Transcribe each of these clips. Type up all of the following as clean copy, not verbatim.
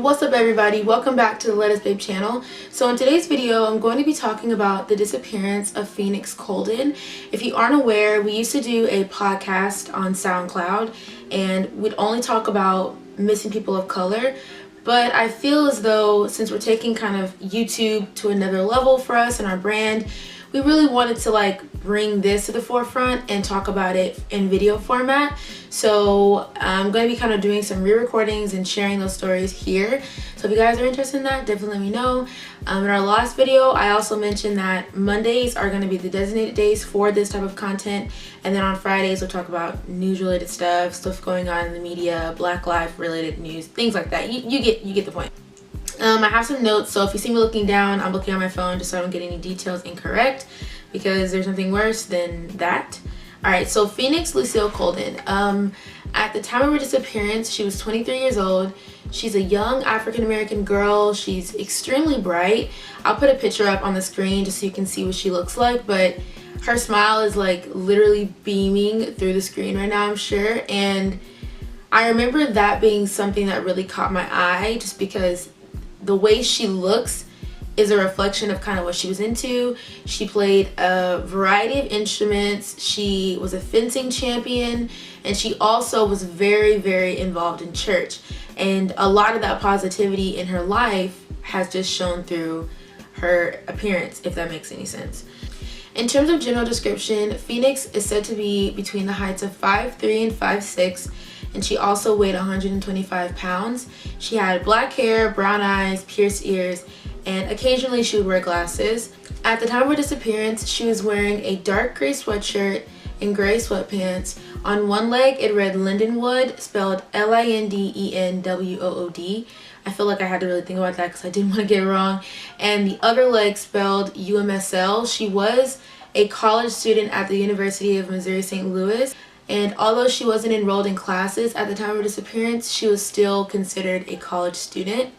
What's up everybody, welcome back to the Let Us Babe channel. So in today's video I'm going to be talking about the disappearance of Phoenix Coldon. If you aren't aware, we used to do a podcast on SoundCloud and we'd only talk about missing people of color, but I feel as though since we're taking kind of YouTube to another level for us and our brand, we really wanted to bring this to the forefront and talk about it in video format. So I'm going to be kind of doing some re-recordings and sharing those stories here. So if you guys are interested in that, definitely let me know. In our last video, I also mentioned that Mondays are going to be the designated days for this type of content. And then on Fridays, we'll talk about news related stuff going on in the media, Black Lives related news, things like that. You get the point. I have some notes, so if you see me looking down, I'm looking on my phone just so I don't get any details incorrect, because there's nothing worse than that. Alright, so Phoenix Lucille Coldon. At the time of her disappearance, she was 23 years old. She's a young African-American girl. She's extremely bright. I'll put a picture up on the screen just so you can see what she looks like, but her smile is literally beaming through the screen right now, I'm sure. And I remember that being something that really caught my eye, just because the way she looks is a reflection of kind of what she was into. She played a variety of instruments. She was a fencing champion, and she also was very, very involved in church. And a lot of that positivity in her life has just shown through her appearance, if that makes any sense. In terms of general description, Phoenix is said to be between the heights of 5'3" and 5'6", and she also weighed 125 pounds. She had black hair, brown eyes, pierced ears, and occasionally she would wear glasses. At the time of her disappearance, she was wearing a dark gray sweatshirt and gray sweatpants. On one leg, it read Lindenwood, spelled Lindenwood. I feel like I had to really think about that because I didn't want to get it wrong. And the other leg spelled UMSL. She was a college student at the University of Missouri St. Louis. And although she wasn't enrolled in classes at the time of her disappearance, she was still considered a college student.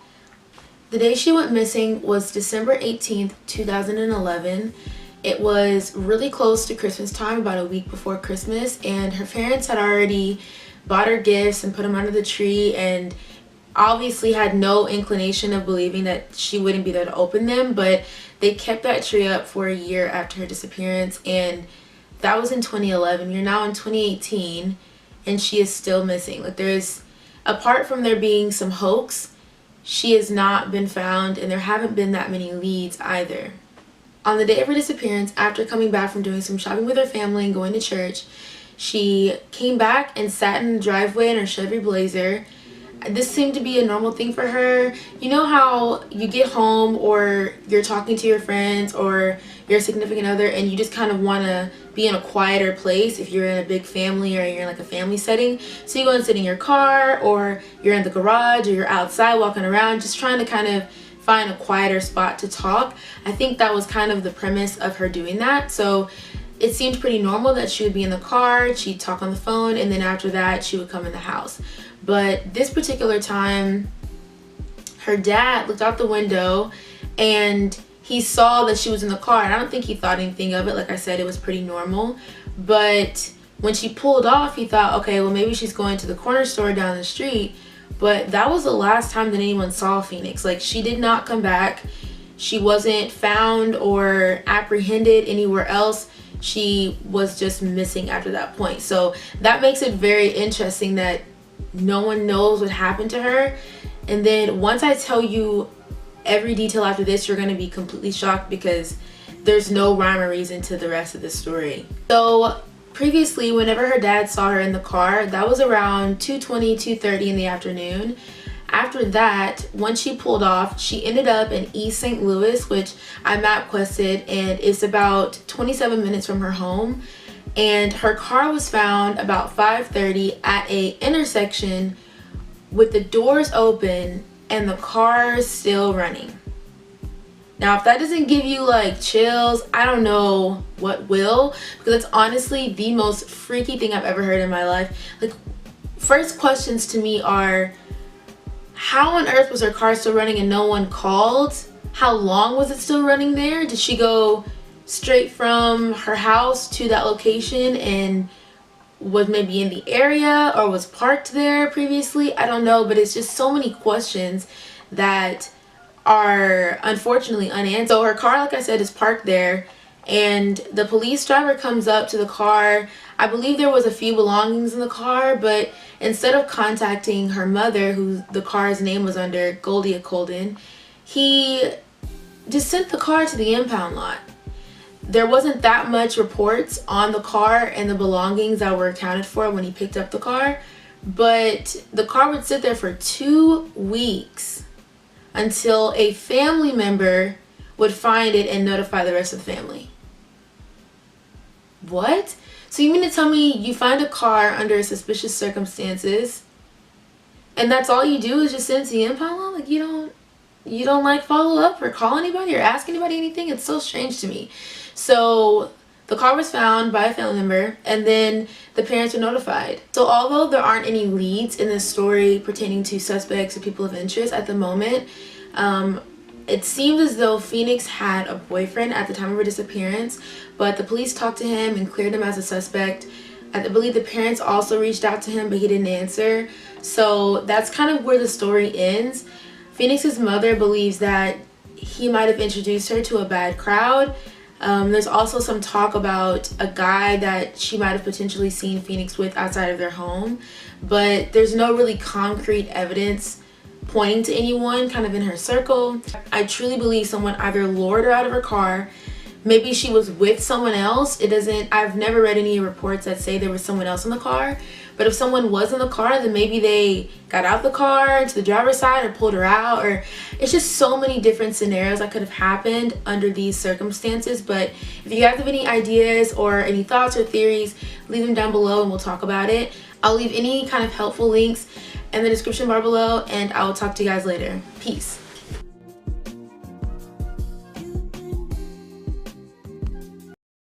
The day she went missing was December 18th, 2011. It was really close to Christmas time, about a week before Christmas, and her parents had already bought her gifts and put them under the tree, and obviously had no inclination of believing that she wouldn't be there to open them, but they kept that tree up for a year after her disappearance, and that was in 2011. You're now in 2018 and she is still missing. Apart from there being some hoax, she has not been found, and there haven't been that many leads either. On the day of her disappearance, after coming back from doing some shopping with her family and going to church, she came back and sat in the driveway in her Chevy Blazer. This seemed to be a normal thing for her. You know how you get home or you're talking to your friends or your significant other and you just kind of want to be in a quieter place if you're in a big family or you're in a family setting. So you go and sit in your car, or you're in the garage, or you're outside walking around just trying to kind of find a quieter spot to talk. I think that was kind of the premise of her doing that. So it seemed pretty normal that she would be in the car, she'd talk on the phone, and then after that she would come in the house. But this particular time, her dad looked out the window and he saw that she was in the car, and I don't think he thought anything of it. Like I said, it was pretty normal. But when she pulled off, he thought, okay, well maybe she's going to the corner store down the street. But that was the last time that anyone saw Phoenix. She did not come back. She wasn't found or apprehended anywhere else. She was just missing after that point. So that makes it very interesting that no one knows what happened to her. And then once I tell you every detail after this, you're going to be completely shocked, because there's no rhyme or reason to the rest of the story. So previously, whenever her dad saw her in the car, that was around 2:20, 2:30 in the afternoon. After that, once she pulled off, she ended up in East St. Louis, which I MapQuested, and it's about 27 minutes from her home. And her car was found about 5:30 at a intersection with the doors open and the car still running. Now, if that doesn't give you chills, I don't know what will, because it's honestly the most freaky thing I've ever heard in my life. First questions to me are, how on earth was her car still running and no one called? How long was it still running there? Did she go straight from her house to that location and was maybe in the area or was parked there previously? I don't know, but it's just so many questions that are unfortunately unanswered. So her car, like I said, is parked there, and the police driver comes up to the car. I believe there was a few belongings in the car, but instead of contacting her mother, who the car's name was under, Goldie Coldon, he just sent the car to the impound lot. There wasn't that much reports on the car and the belongings that were accounted for when he picked up the car, but the car would sit there for 2 weeks until a family member would find it and notify the rest of the family. What? So you mean to tell me you find a car under suspicious circumstances and that's all you do is just send it to the impound lot? Like, you don't like follow up or call anybody or ask anybody anything? It's so strange to me. So the car was found by a family member, and then the parents were notified. So although there aren't any leads in this story pertaining to suspects or people of interest at the moment, it seems as though Phoenix had a boyfriend at the time of her disappearance, but the police talked to him and cleared him as a suspect. I believe the parents also reached out to him, but he didn't answer. So that's kind of where the story ends. Phoenix's mother believes that he might have introduced her to a bad crowd. There's also some talk about a guy that she might have potentially seen Phoenix with outside of their home, but there's no really concrete evidence pointing to anyone kind of in her circle. I truly believe someone either lured her out of her car, maybe she was with someone else. I've never read any reports that say there was someone else in the car, but if someone was in the car, then maybe they got out the car to the driver's side or pulled her out, or it's just so many different scenarios that could have happened under these circumstances. But if you guys have any ideas or any thoughts or theories, leave them down below and we'll talk about it. I'll leave any kind of helpful links in the description bar below, and I will talk to you guys later. Peace.